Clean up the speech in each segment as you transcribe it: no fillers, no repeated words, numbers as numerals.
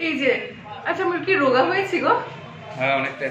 এই যে আচ্ছা আমি কি রোগা হয়েছি গো? হ্যাঁ অনেকটা।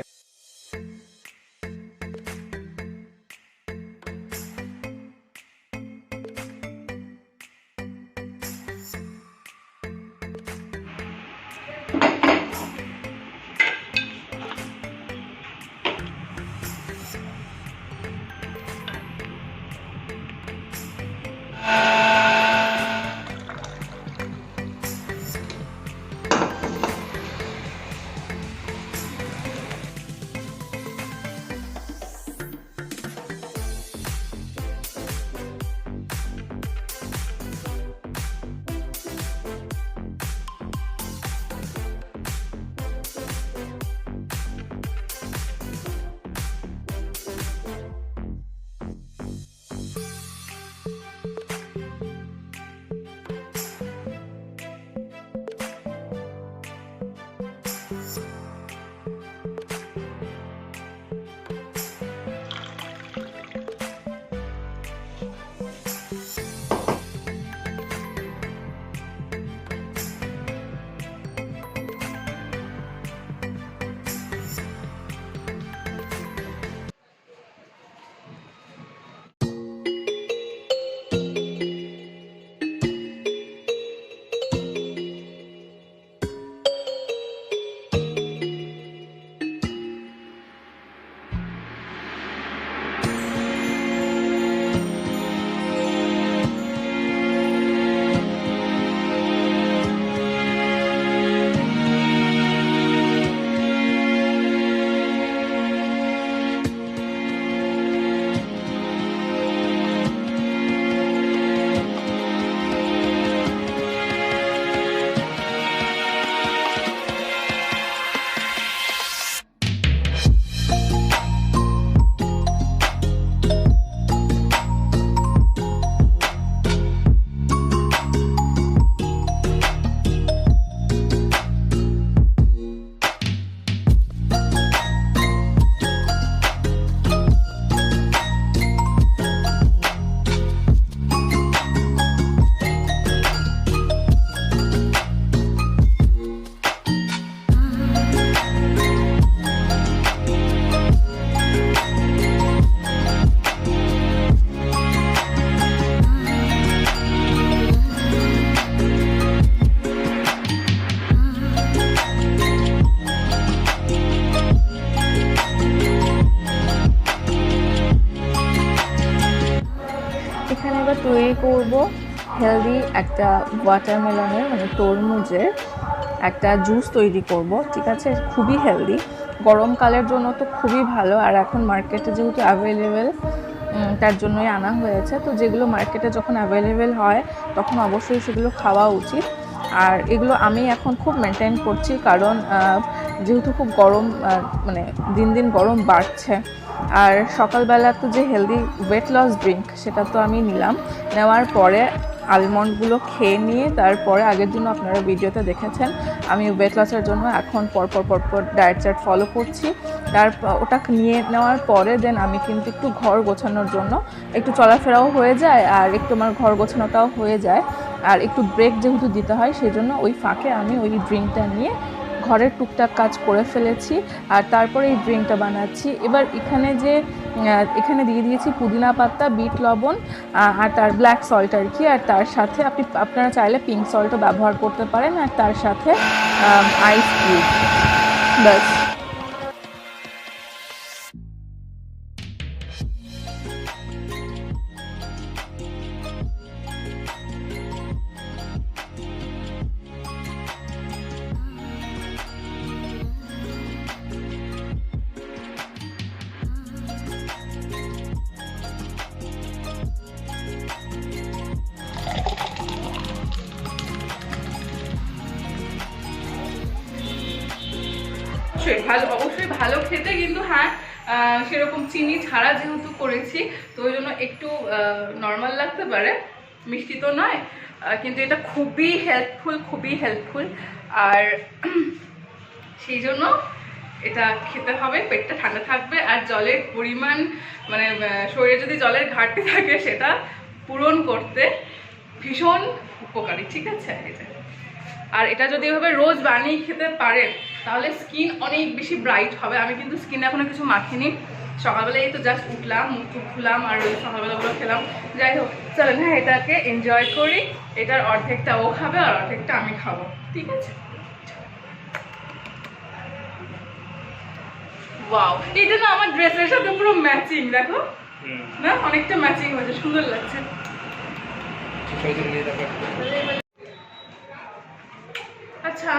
এখানে এবার তৈরি করব হেলদি একটা ওয়াটারমেলনের মানে তরমুজের একটা জুস তৈরি করব। ঠিক আছে, খুবই হেলদি, গরমকালের জন্য তো খুবই ভালো। আর এখন মার্কেটে যেহেতু অ্যাভেলেবেল, তার জন্যই আনা হয়েছে। তো যেগুলো মার্কেটে যখন অ্যাভেলেবেল হয় তখন অবশ্যই সেগুলো খাওয়া উচিত। আর এগুলো আমি এখন খুব মেনটেন করছি, কারণ যেহেতু খুব গরম, মানে দিন দিন গরম বাড়ছে। আর সকালবেলা তো যে হেলদি ওয়েট লস ড্রিঙ্ক সেটা তো আমি নিলাম, নেওয়ার পরে আলমন্ডগুলো খেয়ে নিয়ে তারপরে আগের দিনও আপনারা ভিডিওতে দেখেছেন আমি ওয়েট লসের জন্য এখন পরপর ডায়েট চার্ট ফলো করছি। ওটা নিয়ে নেওয়ার পরে দেন আমি কিন্তু একটু ঘর গোছানোর জন্য একটু চলাফেরাও হয়ে যায়, আর একটু আমার ঘর গোছানোটাও হয়ে যায়। আর একটু ব্রেক যেহেতু দিতে হয় সেই জন্য ওই ফাঁকে আমি ওই ড্রিঙ্কটা নিয়ে ঘরের টুকটাক কাজ করে ফেলেছি, আর তারপরে এই ড্রিঙ্কটা বানাচ্ছি। এবার এখানে দিয়ে দিয়েছি পুদিনা পাতা, বিট লবণ আর তার ব্ল্যাক সল্ট আর কি। আর তার সাথে আপনারা চাইলে পিঙ্ক সল্টও ব্যবহার করতে পারেন, আর তার সাথে আইস কিউব, ব্যাস। অবশ্যই ভালো খেতে, কিন্তু হ্যাঁ সেরকম চিনি ছাড়া যেহেতু করেছি তো ওই জন্য একটু নর্মাল লাগতে পারে, মিষ্টি তো নয়, কিন্তু এটা খুবই হেল্পফুল। আর সেই জন্য এটা খেতে হবে, পেটটা ঠান্ডা থাকবে। আর জলের পরিমাণ মানে শরীরে যদি জলের ঘাটতি থাকে সেটা পূরণ করতে ভীষণ উপকারী। ঠিক আছে, এটা আর এটা যদি এভাবে রোজ বানিয়ে খেতে পারেন তাহলে স্কিন অনেক বেশি ব্রাইট হবে। আমি কিন্তু স্কিনে এখনো কিছু মাখিনি, সকালবেলা এই তো জাস্ট উঠলাম, মুখ টুক খুলাম আর ওই সকালবেলাগুলো খেলাম। যাই হোক চলেন হ্যাঁ এটাকে এনজয় করি। এটার অর্ধেকটা ও খাবে আর অর্ধেকটা আমি খাবো, ঠিক আছে? ওয়াও, এটা না আমার ড্রেসের সাথে পুরো ম্যাচিং, দেখো না অনেকটা ম্যাচিং হয়েছে, সুন্দর লাগছে। আচ্ছা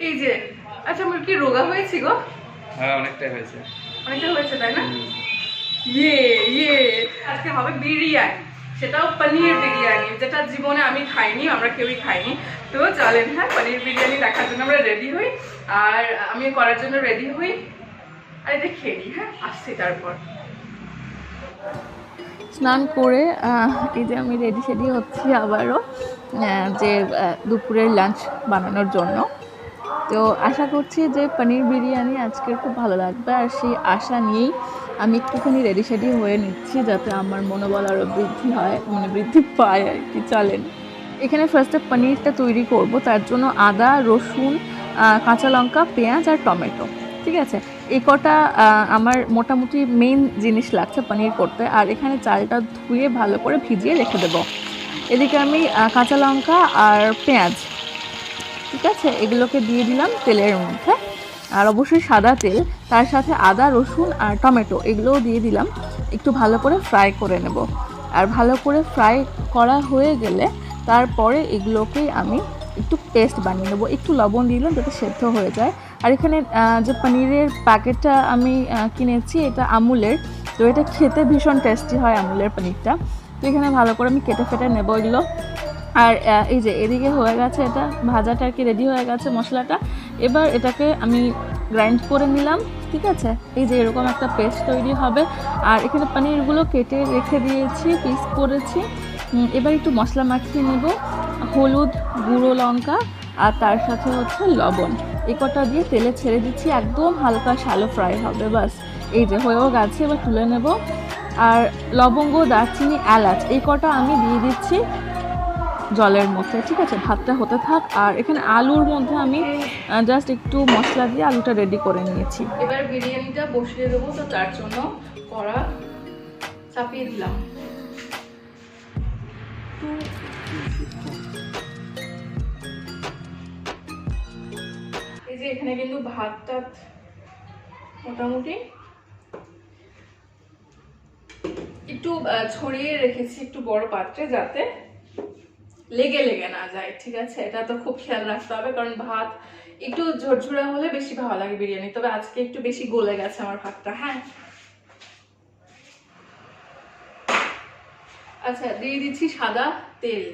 এই যে, আচ্ছা আমার কি রোগা হয়েছি গো? হ্যাঁ অনেকটাই হয়েছে, অনেকটা হয়েছে তাই না? ইয়ে ইয়ে আজকে হবে বিরিয়ানি, সেটাও পনির বিরিয়ানি, যেটা জীবনে আমি খাইনি, আমরা কেউই খাইনি। তো চলেন হ্যাঁ পনির বিরিয়ানি দেখার জন্য আমরা রেডি হই, আর আমি করার জন্য রেডি হই, আর এটা খেয়ে নিই। হ্যাঁ আসছি তারপর। স্নান করে এই যে আমি রেডি সেডি হচ্ছি আবারও যে দুপুরের লাঞ্চ বানানোর জন্য। তো আশা করছি যে পনির বিরিয়ানি আজকের খুব ভালো লাগবে, আর সেই আশা নিয়েই আমি একটুখানি রেডি সেডি হয়ে নিচ্ছি যাতে আমার মনোবল আরও বৃদ্ধি হয়, মানে বৃদ্ধি পায় আর কি। চলেন এখানে ফার্স্টে পনিরটা তৈরি করব, তার জন্য আদা, রসুন, কাঁচা লঙ্কা, পেঁয়াজ আর টমেটো, ঠিক আছে? এই কটা আমার মোটামুটি মেইন জিনিস লাগছে পনির করতে। আর এখানে চালটা ধুয়ে ভালো করে ভিজিয়ে রেখে দেবো। এদিকে আমি কাঁচা লঙ্কা আর পেঁয়াজ, ঠিক আছে, এগুলোকে দিয়ে দিলাম তেলের মধ্যে, আর অবশ্যই সাদা তেল, তার সাথে আদা, রসুন আর টমেটো এগুলোও দিয়ে দিলাম। একটু ভালো করে ফ্রাই করে নেব, আর ভালো করে ফ্রাই করা হয়ে গেলে তারপরে এগুলোকেই আমি একটু পেস্ট বানিয়ে নেবো। একটু লবণ দিলাম যাতে সেদ্ধ হয়ে যায়। আর এখানে যে পনিরের প্যাকেটটা আমি কিনেছি এটা আমুলের, তো এটা খেতে ভীষণ টেস্টি হয় আমুলের পনিরটা। তো এখানে ভালো করে আমি কেটে ফেটে নেবো এগুলো। আর এই যে এদিকে হয়ে গেছে, এটা ভাজাটা আর কি রেডি হয়ে গেছে মশলাটা। এবার এটাকে আমি গ্রাইন্ড করে নিলাম, ঠিক আছে? এই যে এরকম একটা পেস্ট তৈরি হবে। আর এখানে পনিরগুলো কেটে রেখে দিয়েছি, পিস করেছি। এবার একটু মশলা মাখিয়ে নেব, হলুদ, গুঁড়ো লঙ্কা আর তার সাথে হচ্ছে লবণ, এই কটা দিয়ে তেলে ছেড়ে দিচ্ছি, একদম হালকা শ্যালো ফ্রাই হবে। বাস এই যে হয়েও গেছে, এবার তুলে নেব। আর লবঙ্গ, দারচিনি, এলাচ এই কটা আমি দিয়ে দিচ্ছি জলের মধ্যে, ঠিক আছে? ভাতটা হতে থাক। আর এখানে আলুর মধ্যে আমি জাস্ট একটু মশলা দিয়ে আলুটা রেডি করে নিয়েছি। এবার বিরিয়ানিটা বসিয়ে দেবো, তো তার জন্য কড়া চাপিয়ে দিলাম। এই যে এখানে কিন্তু ভাতটা মোটামুটি একটু ছড়িয়ে রেখেছি একটু বড় পাত্রে, যাতে লেগে লেগে না যায়, ঠিক আছে? এটা তো খুব খেয়াল রাখতে হবে, কারণ ভাত একটু ঝরঝরা হলে বেশি ভালো লাগে বিরিয়ানি। তবে আজকে একটু বেশি গলে গেছে আমার ভাতটা। হ্যাঁ আচ্ছা, দিয়ে দিচ্ছি সাদা তেল।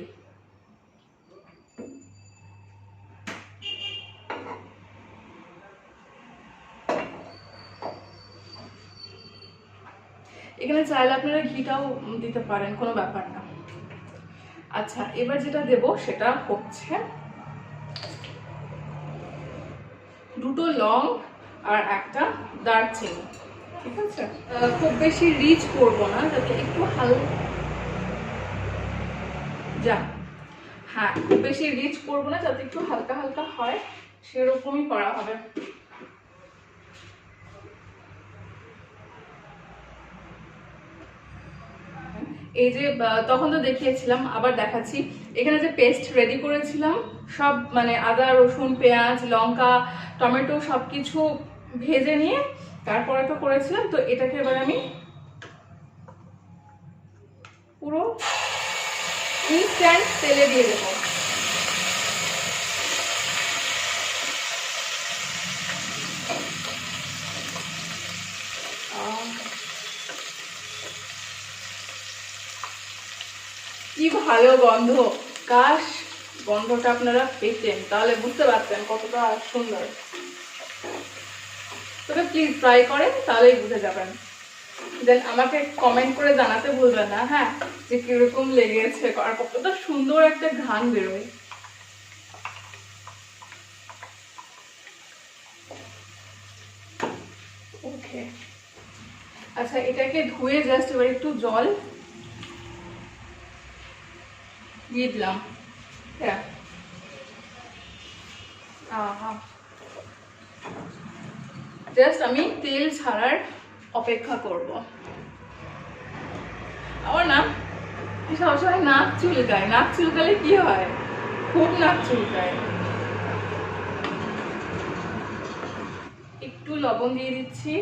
এখানে চাইলে আপনারা ঘিটাও দিতে পারেন, কোনো ব্যাপার না। আচ্ছা এবার যেটা দেব সেটা হচ্ছে দুটো লং আর একটা দারচিনি, ঠিক আছে? খুব বেশি রিচ করবো না, যাতে একটু হ্যাঁ খুব বেশি রিচ করবো না, যাতে একটু হালকা হালকা হয়, সেরকমই করা হবে। এই যে তখন তো দেখিয়েছিলাম, আবার দেখাচ্ছি। এখানে যে পেস্ট রেডি করেছিলাম সব, মানে আদা, রসুন, পেঁয়াজ, লঙ্কা, টমেটো সবকিছু ভেজে নিয়ে তারপরে তো করেছিলাম। তো এটাকে এবার আমি পুরো ইনস্ট্যান্ট তেলে দিয়ে দেবো। কি ভালো গন্ধ, কাশ গন্ধটা আপনারা পেতেন তাহলে বুঝতে পারতেন কতটা সুন্দর। তবে প্লিজ ট্রাই করেন, তাহলেই বুঝে যাবেন। দেন আমাকে কমেন্ট করে জানাতে ভুলবেন না, হ্যাঁ, যে কিরকম লেগেছে আর কতটা সুন্দর একটা ঘ্রাণ বেরোয়। ওকে আচ্ছা, এটাকে ধুয়ে জাস্ট এবার একটু জল দিয়ে দিলাম। হ্যাঁ জাস্ট আমি তেল ছাড়ার অপেক্ষা করব। আবার না সবসময় নাক চুলকায়, নাক চুলকালে কি হয়, খুব নাক চুলকায়। একটু লবণ দিয়ে দিচ্ছি।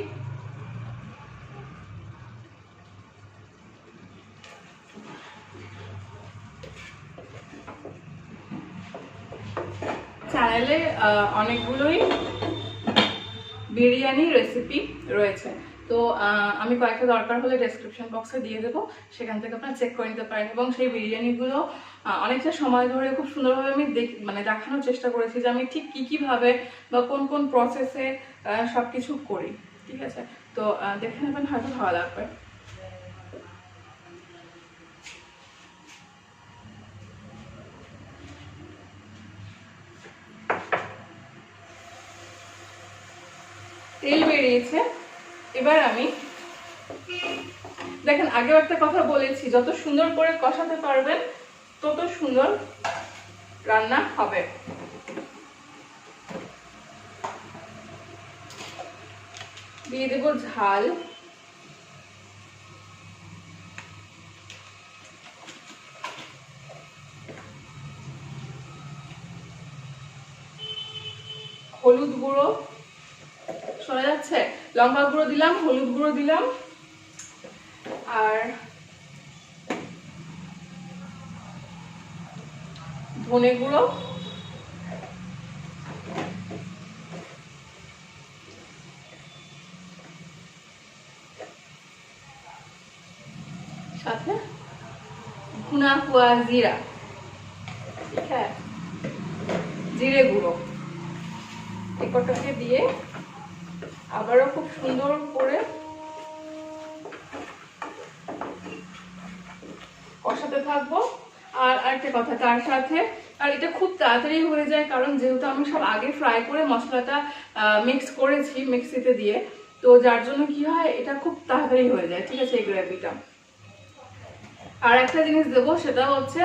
চ্যানেলে অনেকগুলোই বিরিয়ানি রেসিপি রয়েছে, তো আমি কয়েকটা দরকার হলে ডেসক্রিপশন বক্সে দিয়ে দেবো, সেখান থেকে আপনারা চেক করে নিতে পারেন। এবং সেই বিরিয়ানিগুলো অনেকটা সময় ধরে খুব সুন্দরভাবে আমি মানে দেখানোর চেষ্টা করেছি যে আমি ঠিক কীভাবে বা কোন কোন প্রসেসে সব কিছু করি, ঠিক আছে? তো দেখে নেবেন, হয়তো ভালো লাগবে। তেল বেরিয়েছে, এবার আমি দেখেন আগেও একটা কথা বলেছি, যত সুন্দর করে কষাতে পারবেন তত সুন্দর রান্না হবে। দিয়ে দেব ঝাল, হলুদ গুঁড়ো, শোনা যাচ্ছে, লঙ্কা গুঁড়ো দিলাম, হলুদ গুঁড়ো দিলাম, আর ধনে গুঁড়ো, সাথে ভুনা হুয়া জিরা, ঠিক আছে, জিরে গুঁড়ো, এই কটাকে দিয়ে আবারও খুব সুন্দর করে কষাতে থাকবো। আর আরেকটা কথা তার সাথে, আর এটা খুব তাড়াতাড়ি হয়ে যায় কারণ যেহেতু আমি সব আগে ফ্রাই করে মশলাটা মিক্স করেছি মিক্সিতে দিয়ে, তো যার জন্য কি হয় এটা খুব তাড়াতাড়ি হয়ে যায়, ঠিক আছে এই গ্রেভিটা। আর একটা জিনিস দেবো, সেটা হচ্ছে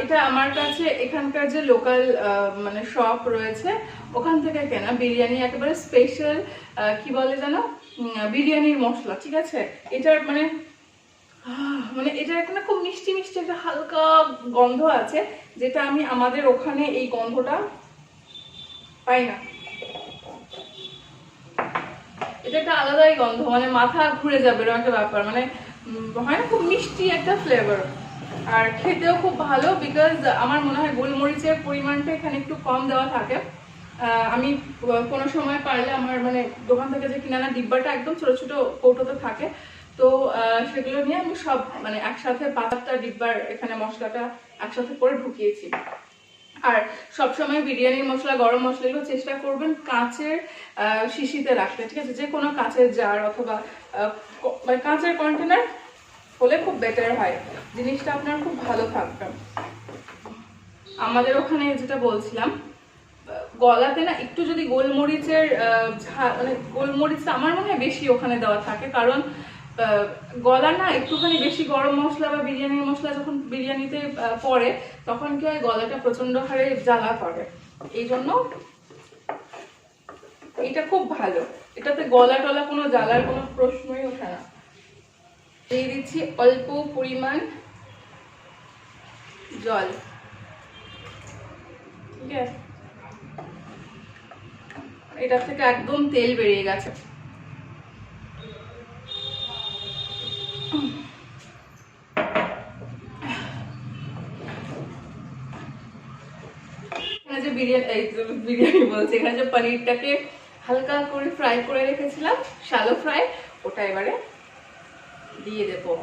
এটা আমার কাছে এখানকার যে লোকাল মানে শপ রয়েছে ওখান থেকে কেনা বিরিয়ানি, একেবারে স্পেশাল কি বলে যেন বিরিয়ানির মশলা, ঠিক আছে? এটার মানে এটার একটা খুব মিষ্টি মিষ্টি একটা হালকা গন্ধ আছে, যেটা আমি আমাদের ওখানে এই গন্ধটা পাই না। এটা একটা আলাদাই গন্ধ, মানে মাথা ঘুরে যাবে এরকম একটা ব্যাপার, মানে হয় না, খুব মিষ্টি একটা ফ্লেভার, আর খেতেও খুব ভালো। বিকজ আমার মনে হয় গোলমরিচের পরিমাণটা এখানে একটু কম দেওয়া থাকে। আমি কোনো সময় পারলে আমার মানে দোকান থেকে যে কিনে আনা ডিব্বাটা একদম ছোট ছোট কৌটোতে থাকে, তো সেগুলো নিয়ে আমি সব মানে একসাথে 5-8টা ডিব্বার এখানে মশলাটা একসাথে করে ঢুকিয়েছি। আর সবসময় বিরিয়ানির মশলা, গরম মশলাগুলো চেষ্টা করবেন কাঁচের শিশিতে রাখতে, ঠিক আছে? যে কোনো কাঁচের জার অথবা কাঁচের কন্টেনার হলে খুব বেটার হয়, জিনিসটা আপনার খুব ভালো থাকবে। আমাদের ওখানে যেটা বলছিলাম, গলাতে না একটু যদি গোলমরিচের মানে গোলমরিচটা আমার মনে হয় বেশি ওখানে দেওয়া থাকে, কারণ গলা না একটুখানি বেশি গরম মশলা বা বিরিয়ানির মশলা যখন বিরিয়ানিতে পড়ে তখন কি হয়, গলাটা প্রচন্ড হারে জ্বালা করে, এই জন্য এটা খুব ভালো, এটাতে গলা টলা কোনো জ্বালার কোনো প্রশ্নই ওঠে না। দিয়ে দিচ্ছি অল্প পরিমাণ জল, ঠিক আছে? এটা থেকে একদম তেল বেরিয়ে গেছে। এখানে যে বিরিয়ানি বলছি, এখানে যে পনিরটাকে হালকা করে ফ্রাই করে রেখেছিলাম, শ্যালো ফ্রাই, ওটা এবারে দিয়ে দেবো।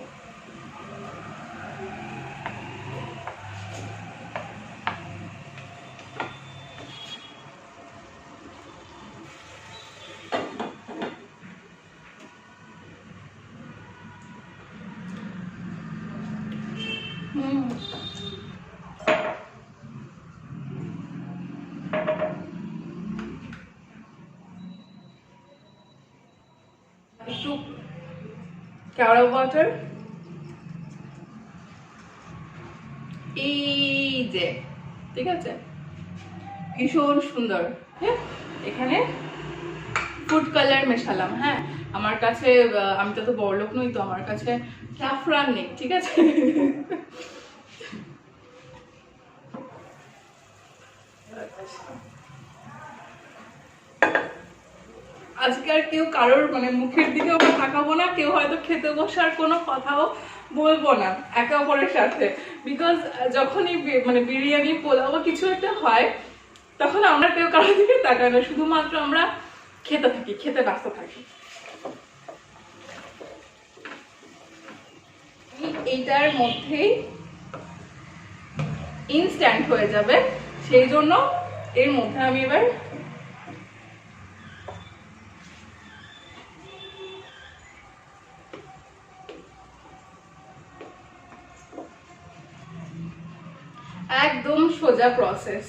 একটু কেওড়া ওয়াটার, এই যে, ঠিক আছে? ভীষণ সুন্দর। হ্যাঁ, এখানে ফুড কালার মেশালাম। হ্যাঁ, আমার কাছে আমি তো বড়লোক নই, তো আমার কাছে স্যাফরান নেই, ঠিক আছে। আজকে আর কেউ কারোর মানে মুখের দিকেও আমরা তাকাবো না, কেউ হয়তো খেতে বসার কোনো কথাও বলবো না একে অপরের সাথে, বিকজ যখনই মানে বিরিয়ানি পোলাও বা কিছু একটা হয় তখন আমরা কেউ কারোর দিকে তাকাই না, শুধুমাত্র আমরা খেতে থাকি, খেতে ব্যস্ত থাকি। এইটার মধ্যেই ইনস্ট্যান্ট হয়ে যাবে, সেই জন্য এর মধ্যে আমি এবার একদম সোজা প্রসেস।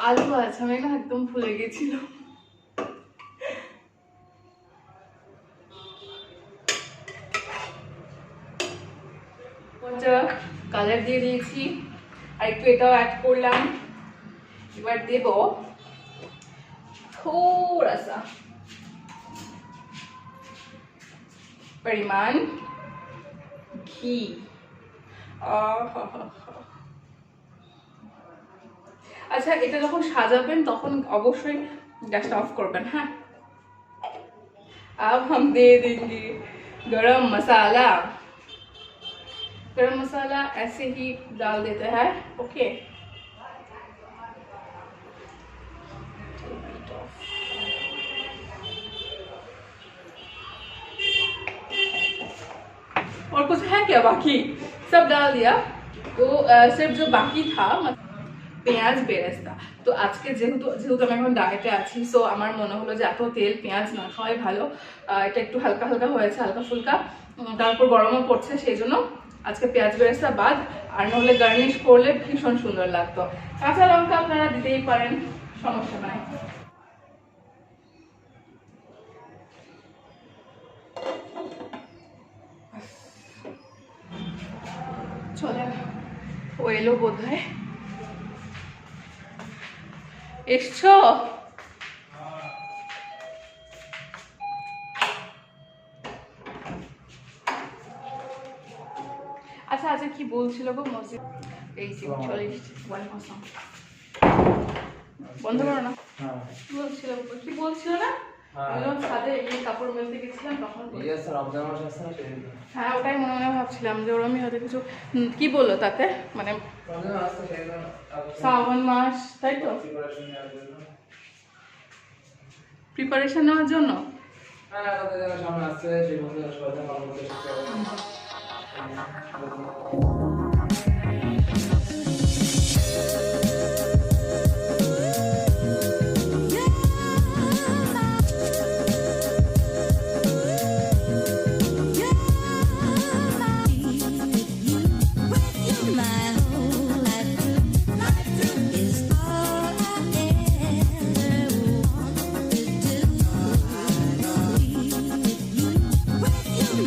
আলু আছে, আমি না একদম ভুলে গেছিলাম। কালার দিয়ে দিয়েছি, আর একটু এটাও অ্যাড করলাম। এবার দেব थोड़ा सा परिमाण घी। আচ্ছা, এটা যখন সাজাবেন তখন অবশ্যই গ্যাসটা অফ করবেন। হ্যাঁ, अब हम दे देंगे गरम मसाला। गरम मसाला ऐसे ही डाल देते हैं। ओके, और कुछ है क्या बाकी? सब डाल दिया। तो सिर्फ जो बाकी था পেঁয়াজ বেরেস্তা। তো আজকে যেহেতু আমি এখন ডায়েটে আছি, সো আমার মনে হলো যে এত তেল পেঁয়াজ না খাওয়াই ভালো। এটা একটু হালকা হালকা হয়েছে, হালকা ফুলকা, তারপর গরমও পড়ছে, সেই জন্য আজকে পেঁয়াজ বেরেস্তা বাদ, আর নাহলে গার্নিশ করলে ভীষণ সুন্দর লাগতো। কাঁচা লঙ্কা আপনারা দিতেই পারেন, সমস্যা নাই। চলে ও এলো বোধ হয়। এসছো? আচ্ছা আচ্ছা, কি বলছিল গো মসজিদ? এই যে চলে এসছি। বন্ধ করো না। কি বলছিল না? ছাদে এই কাপড় মেলতে গেছিলাম তখন। হ্যাঁ, ওটাই মনে মনে ভাবছিলাম যে ওরমই হয়তো কিছু। কি বললো তাতে, মানে শ্রাবণ মাস, তাই তো প্রিপারেশন নেওয়ার জন্য।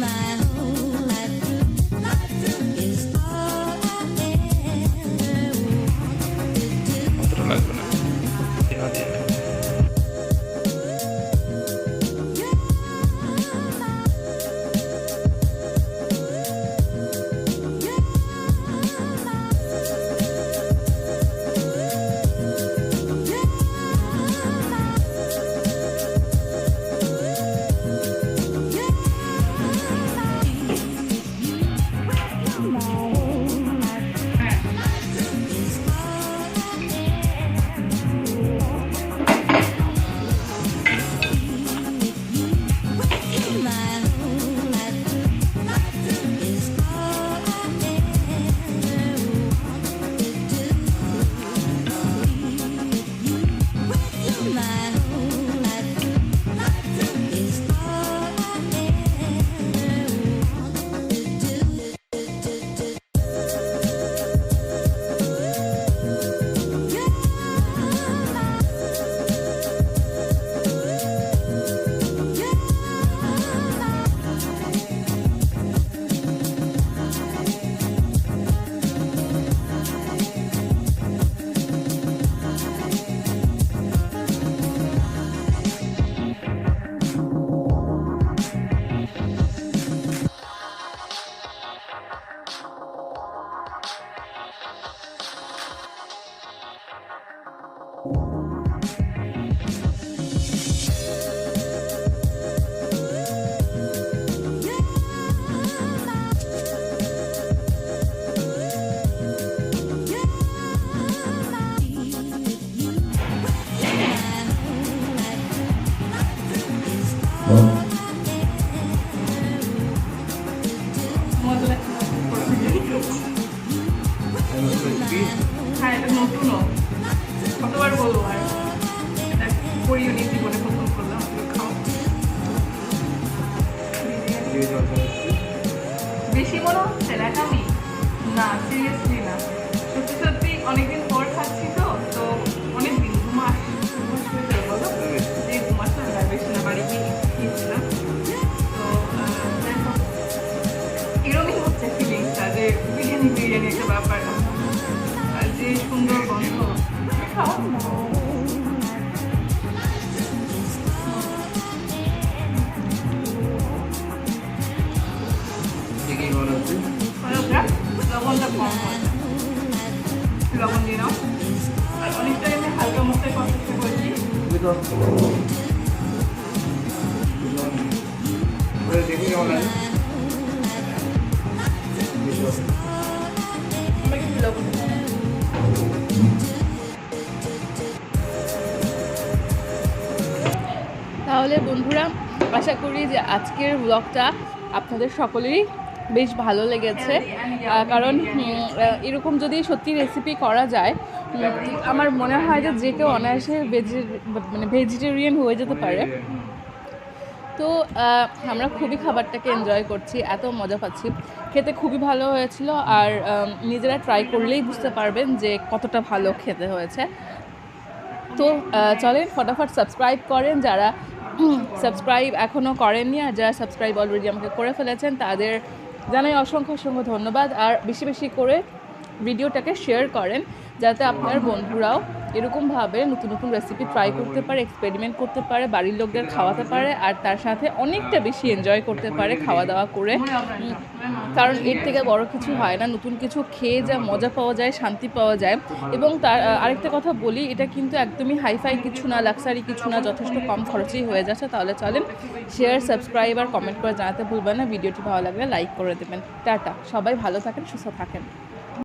My whole life through is all মজা লাগছে না? হ্যাঁ, এটা নতুনও। কতবার বলবো আর এটা করিও নি, জীবনে প্রথম করলাম। খাও। বেশি মনে হচ্ছে না আমি? না, সিরিয়াসলি না, সত্যি সত্যি অনেকদিন পর খাচ্ছি তো তো অনেকদিন 2 মাস হয়ে যাবে বলো, যে 2 মাস না বেশি না, বাড়ি গিয়ে খেয়েছিলাম। তো যাই হোক, এরকমই হচ্ছে ফিলিংসটা যে বিরিয়ানি একটা ব্যাপার, আর যে সুন্দর গন্ধ। খাও। লবণটা কম হয়, লবণ দিয়ে নাও। আর অনেকটা এমনি হালকা মশলায় কষাতে বলছি। লবণ তাহলে বন্ধুরা, আশা করি যে আজকের ব্লগটা আপনাদের সকলেরই বেশ ভালো লেগেছে, কারণ এরকম যদি সত্যি রেসিপি করা যায়, আমার মনে হয় যে যে কেউ অনায়াসে ভেজিটেরিয়ান হয়ে যেতে পারে। তো আমরা খুবই খাবারটাকে এনজয় করছি, এত মজা পাচ্ছি, খেতে খুবই ভালো হয়েছিল। আর নিজেরা ট্রাই করলেই বুঝতে পারবেন যে কতটা ভালো খেতে হয়েছে। তো চলেন ফটাফট সাবস্ক্রাইব করেন যারা সাবস্ক্রাইব এখনও করেননি, আর যারা সাবস্ক্রাইব অলরেডি আমাকে করে ফেলেছেন তাদের জানাই অসংখ্য অসংখ্য ধন্যবাদ। আর বেশি বেশি করে ভিডিওটাকে শেয়ার করেন যাতে আপনার বন্ধুরাও এরকমভাবে নতুন নতুন রেসিপি ট্রাই করতে পারে, এক্সপেরিমেন্ট করতে পারে, বাড়ির লোকদের খাওয়াতে পারে, আর তার সাথে অনেকটা বেশি এনজয় করতে পারে খাওয়া দাওয়া করে। কারণ এর থেকে বড় কিছু হয় না, নতুন কিছু খেয়ে যা মজা পাওয়া যায়, শান্তি পাওয়া যায়। এবং তার আরেকটা কথা বলি, এটা কিন্তু একদমই হাইফাই কিছু না, লাক্সারি কিছু না, যথেষ্ট কম খরচেই হয়ে যাচ্ছে। তাহলে চলেন শেয়ার, সাবস্ক্রাইব আর কমেন্ট করে জানাতে ভুলবেন না। ভিডিওটি ভালো লাগলে লাইক করে দেবেন। টাটা, সবাই ভালো থাকেন, সুস্থ থাকেন।